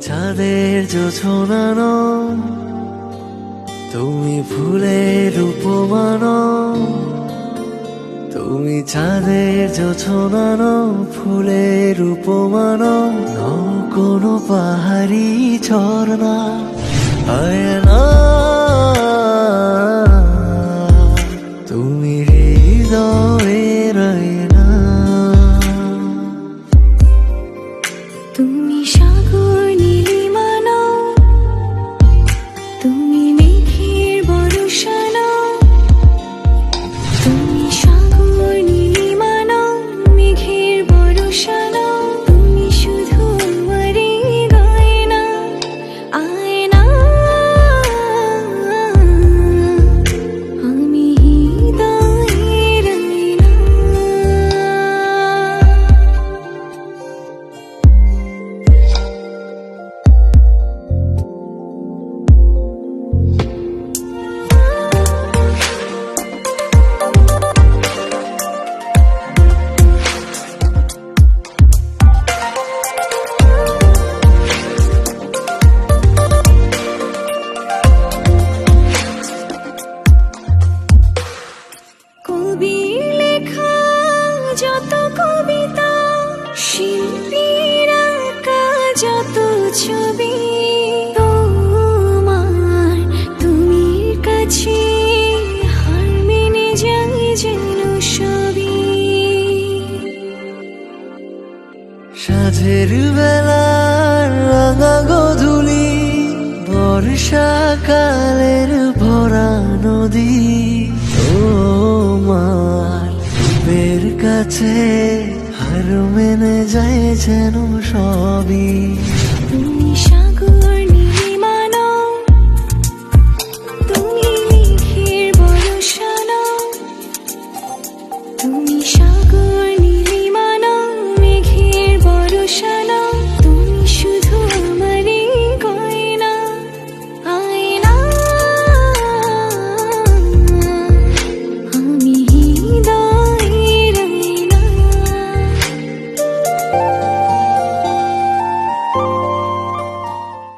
চাঁদের জোছনা নও, তুমি ফুলের উপমান। তুমি চাঁদের জোছনা নও, ফুলের উপমান। নও কোনো পাহাড়ি ঝর্ণা, আয়না। তুমি হৃদয়ের আয়না। তুমি সাগর নীলিমা নও, তুমি মেঘের বর্ষা নও। তুমি সাগর নীলিমা নও, মেঘের বর্ষা নও। তুমি শুধু আমারই গয়না, আয়না। আমি হৃদয়ের আয়না। কবির লেখা যত কবিতা, শিল্পীর আঁকা যত ছবি, তোমার তুমির কাছে হার মেনে যায় যেন সবই। সাঁঝের বেলার রাঙা গধূলি, বর্ষাকালের ভরা নদী, তোমার রূপের কাছে হার মেনে যায় যেন সবই। তুমি সাগর